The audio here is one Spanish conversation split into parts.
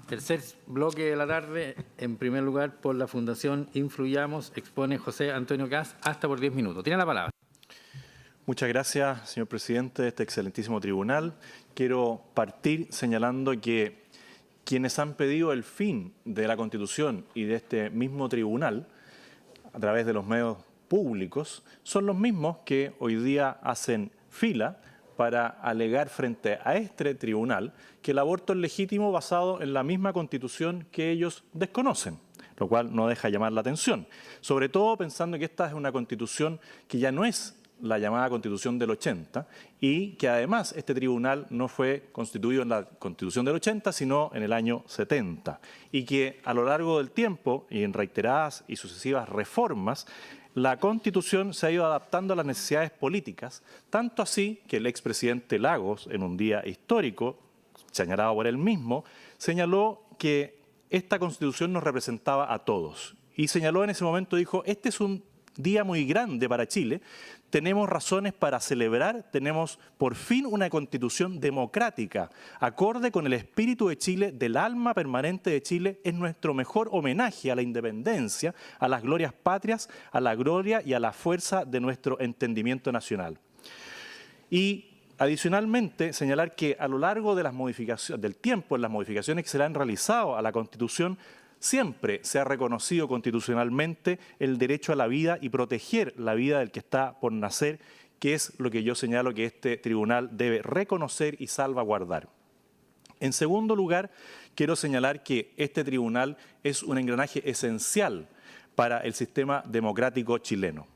Tercer bloque de la tarde, en primer lugar, por la Fundación Influyamos, expone José Antonio Kast, hasta por 10 minutos. Tiene la palabra. Muchas gracias, señor presidente de este excelentísimo tribunal. Quiero partir señalando que quienes han pedido el fin de la Constitución y de este mismo tribunal, a través de los medios públicos, son los mismos que hoy día hacen fila para alegar frente a este tribunal que el aborto es legítimo basado en la misma Constitución que ellos desconocen, lo cual no deja llamar la atención, sobre todo pensando que esta es una Constitución que ya no es la llamada Constitución del 80 y que además este tribunal no fue constituido en la Constitución del 80, sino en el año 70, y que a lo largo del tiempo y en reiteradas y sucesivas reformas, la Constitución se ha ido adaptando a las necesidades políticas, tanto así que el expresidente Lagos, en un día histórico, señalado por él mismo, señaló que esta Constitución nos representaba a todos. Y señaló en ese momento, dijo, este es un día muy grande para Chile, tenemos razones para celebrar, tenemos por fin una Constitución democrática, acorde con el espíritu de Chile, del alma permanente de Chile, es nuestro mejor homenaje a la independencia, a las glorias patrias, a la gloria y a la fuerza de nuestro entendimiento nacional. Y adicionalmente, señalar que a lo largo de las modificaciones, del tiempo, en las modificaciones que se le han realizado a la Constitución, siempre se ha reconocido constitucionalmente el derecho a la vida y proteger la vida del que está por nacer, que es lo que yo señalo que este tribunal debe reconocer y salvaguardar. En segundo lugar, quiero señalar que este tribunal es un engranaje esencial para el sistema democrático chileno.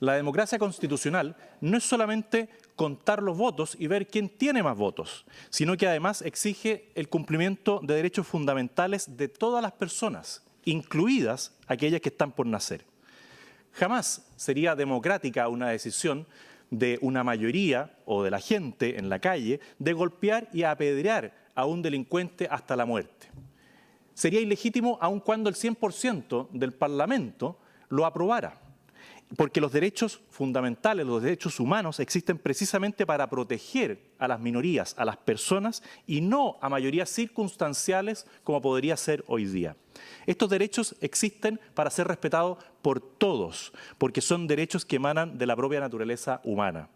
La democracia constitucional no es solamente contar los votos y ver quién tiene más votos, sino que además exige el cumplimiento de derechos fundamentales de todas las personas, incluidas aquellas que están por nacer. Jamás sería democrática una decisión de una mayoría o de la gente en la calle de golpear y apedrear a un delincuente hasta la muerte. Sería ilegítimo aun cuando el 100% del Parlamento lo aprobara. Porque los derechos fundamentales, los derechos humanos existen precisamente para proteger a las minorías, a las personas y no a mayorías circunstanciales como podría ser hoy día. Estos derechos existen para ser respetados por todos, porque son derechos que emanan de la propia naturaleza humana.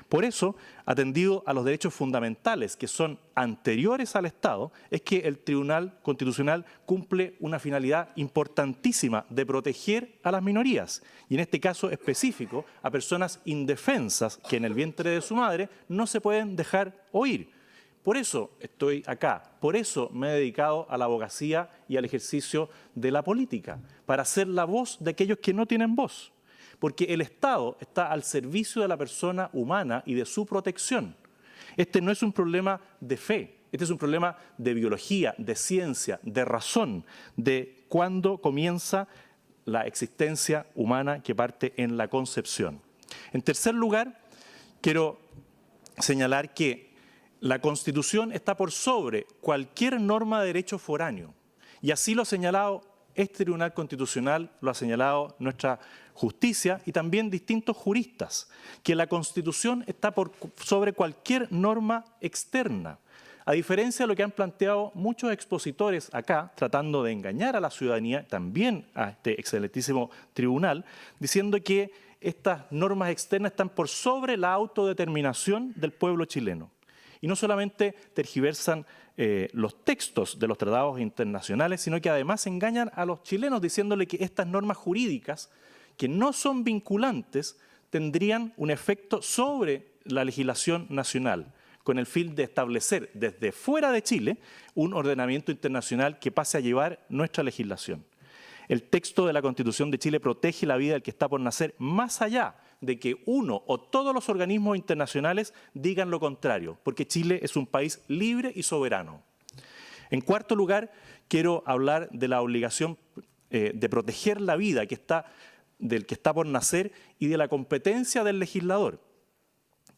Por eso, atendido a los derechos fundamentales que son anteriores al Estado, es que el Tribunal Constitucional cumple una finalidad importantísima de proteger a las minorías, y en este caso específico a personas indefensas que en el vientre de su madre no se pueden dejar oír. Por eso estoy acá, por eso me he dedicado a la abogacía y al ejercicio de la política, para ser la voz de aquellos que no tienen voz. Porque el Estado está al servicio de la persona humana y de su protección. Este no es un problema de fe, este es un problema de biología, de ciencia, de razón, de cuándo comienza la existencia humana que parte en la concepción. En tercer lugar, quiero señalar que la Constitución está por sobre cualquier norma de derecho foráneo. Y así lo ha señalado este Tribunal Constitucional, lo ha señalado nuestra justicia y también distintos juristas, que la Constitución está por sobre cualquier norma externa. A diferencia de lo que han planteado muchos expositores acá, tratando de engañar a la ciudadanía, también a este excelentísimo tribunal, diciendo que estas normas externas están por sobre la autodeterminación del pueblo chileno. Y no solamente tergiversan los textos de los tratados internacionales, sino que además engañan a los chilenos diciéndole que estas normas jurídicas, que no son vinculantes, tendrían un efecto sobre la legislación nacional, con el fin de establecer desde fuera de Chile un ordenamiento internacional que pase a llevar nuestra legislación. El texto de la Constitución de Chile protege la vida del que está por nacer más allá de que uno o todos los organismos internacionales digan lo contrario, porque Chile es un país libre y soberano. En cuarto lugar, quiero hablar de la obligación de proteger la vida del que está por nacer y de la competencia del legislador,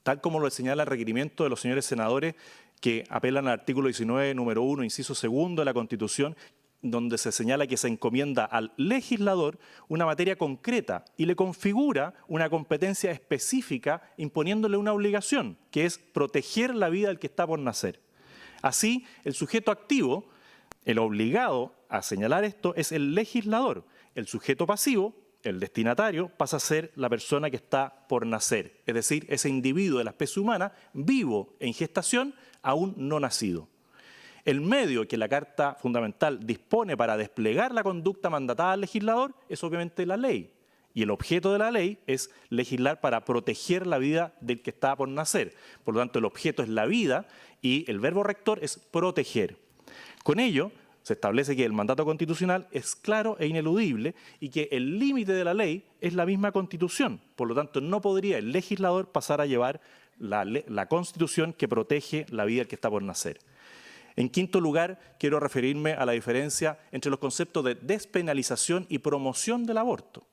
tal como lo señala el requerimiento de los señores senadores que apelan al artículo 19, número 1, inciso 2 de la Constitución, donde se señala que se encomienda al legislador una materia concreta y le configura una competencia específica imponiéndole una obligación, que es proteger la vida del que está por nacer. Así, el sujeto activo el obligado a señalar esto es el legislador. El sujeto pasivo, el destinatario, pasa a ser la persona que está por nacer, es decir, ese individuo de la especie humana vivo en gestación, aún no nacido. El medio que la Carta Fundamental dispone para desplegar la conducta mandatada al legislador es obviamente la ley. Y el objeto de la ley es legislar para proteger la vida del que está por nacer. Por lo tanto, el objeto es la vida y el verbo rector es proteger. Con ello, se establece que el mandato constitucional es claro e ineludible y que el límite de la ley es la misma Constitución. Por lo tanto, no podría el legislador pasar a llevar la Constitución que protege la vida del que está por nacer. En quinto lugar, quiero referirme a la diferencia entre los conceptos de despenalización y promoción del aborto.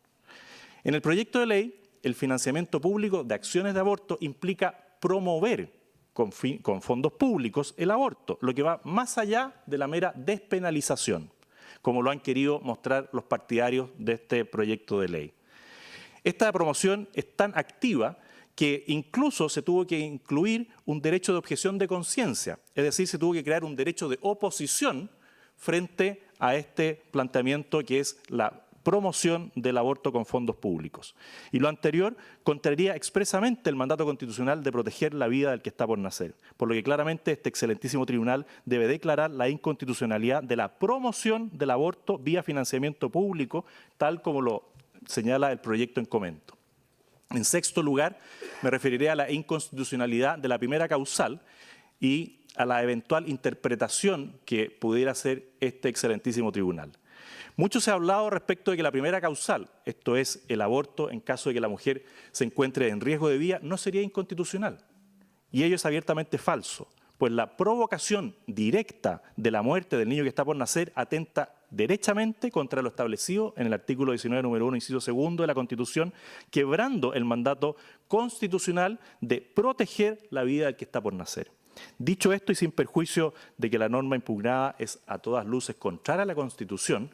En el proyecto de ley, el financiamiento público de acciones de aborto implica promover con fondos públicos el aborto, lo que va más allá de la mera despenalización, como lo han querido mostrar los partidarios de este proyecto de ley. Esta promoción es tan activa que incluso se tuvo que incluir un derecho de objeción de conciencia, es decir, se tuvo que crear un derecho de oposición frente a este planteamiento que es la promoción del aborto con fondos públicos. Y lo anterior contraría expresamente el mandato constitucional de proteger la vida del que está por nacer, por lo que claramente este excelentísimo tribunal debe declarar la inconstitucionalidad de la promoción del aborto vía financiamiento público, tal como lo señala el proyecto en comento. En sexto lugar, me referiré a la inconstitucionalidad de la primera causal y a la eventual interpretación que pudiera hacer este excelentísimo tribunal. Mucho se ha hablado respecto de que la primera causal, esto es el aborto en caso de que la mujer se encuentre en riesgo de vida, no sería inconstitucional. Y ello es abiertamente falso, pues la provocación directa de la muerte del niño que está por nacer atenta derechamente contra lo establecido en el artículo 19, número 1, inciso segundo de la Constitución, quebrando el mandato constitucional de proteger la vida del que está por nacer. Dicho esto y sin perjuicio de que la norma impugnada es a todas luces contraria a la Constitución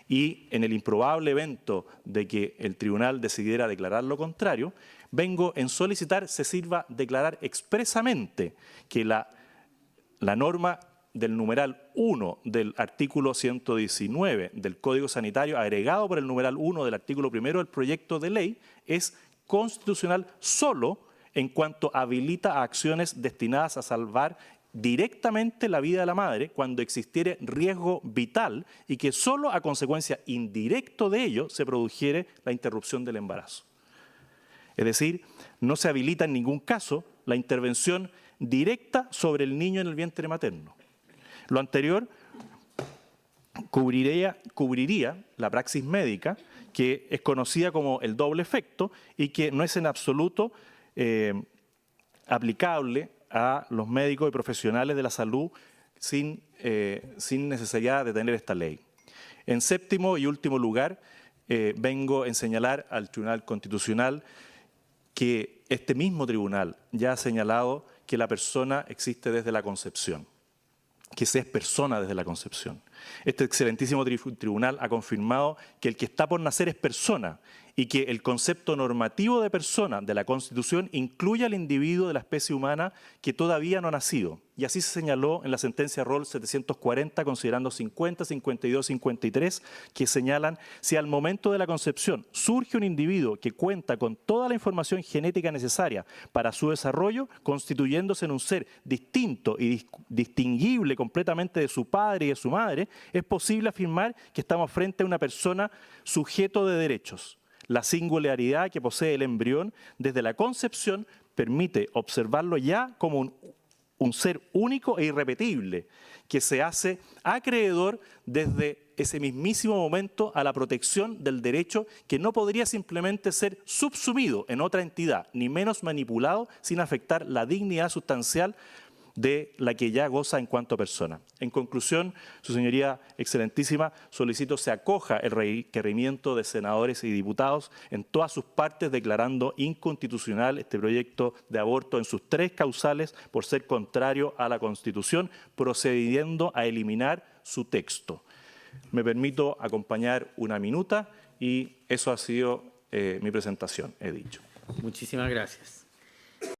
y en el improbable evento de que el tribunal decidiera declarar lo contrario, vengo en solicitar se sirva declarar expresamente que la norma del numeral 1 del artículo 119 del Código Sanitario, agregado por el numeral 1 del artículo 1 del proyecto de ley, es constitucional solo en cuanto habilita a acciones destinadas a salvar directamente la vida de la madre cuando existiere riesgo vital y que solo a consecuencia indirecta de ello se produjere la interrupción del embarazo. Es decir, no se habilita en ningún caso la intervención directa sobre el niño en el vientre materno. Lo anterior cubriría la praxis médica, que es conocida como el doble efecto y que no es en absoluto aplicable a los médicos y profesionales de la salud sin necesidad de tener esta ley. En séptimo y último lugar, vengo a señalar al Tribunal Constitucional que este mismo tribunal ya ha señalado que la persona existe desde la concepción, que se es persona desde la concepción. Este excelentísimo tribunal ha confirmado que el que está por nacer es persona y que el concepto normativo de persona de la Constitución incluye al individuo de la especie humana que todavía no ha nacido. Y así se señaló en la sentencia Roll 740, considerando 50, 52, 53, que señalan si al momento de la concepción surge un individuo que cuenta con toda la información genética necesaria para su desarrollo, constituyéndose en un ser distinto y distinguible completamente de su padre y de su madre, es posible afirmar que estamos frente a una persona sujeto de derechos. La singularidad que posee el embrión desde la concepción permite observarlo ya como un ser único e irrepetible, que se hace acreedor desde ese mismísimo momento a la protección del derecho que no podría simplemente ser subsumido en otra entidad, ni menos manipulado sin afectar la dignidad sustancial de la que ya goza en cuanto a persona. En conclusión, su señoría excelentísima, solicito se acoja el requerimiento de senadores y diputados en todas sus partes declarando inconstitucional este proyecto de aborto en sus tres causales por ser contrario a la Constitución, procediendo a eliminar su texto. Me permito acompañar una minuta y eso ha sido mi presentación, he dicho. Muchísimas gracias.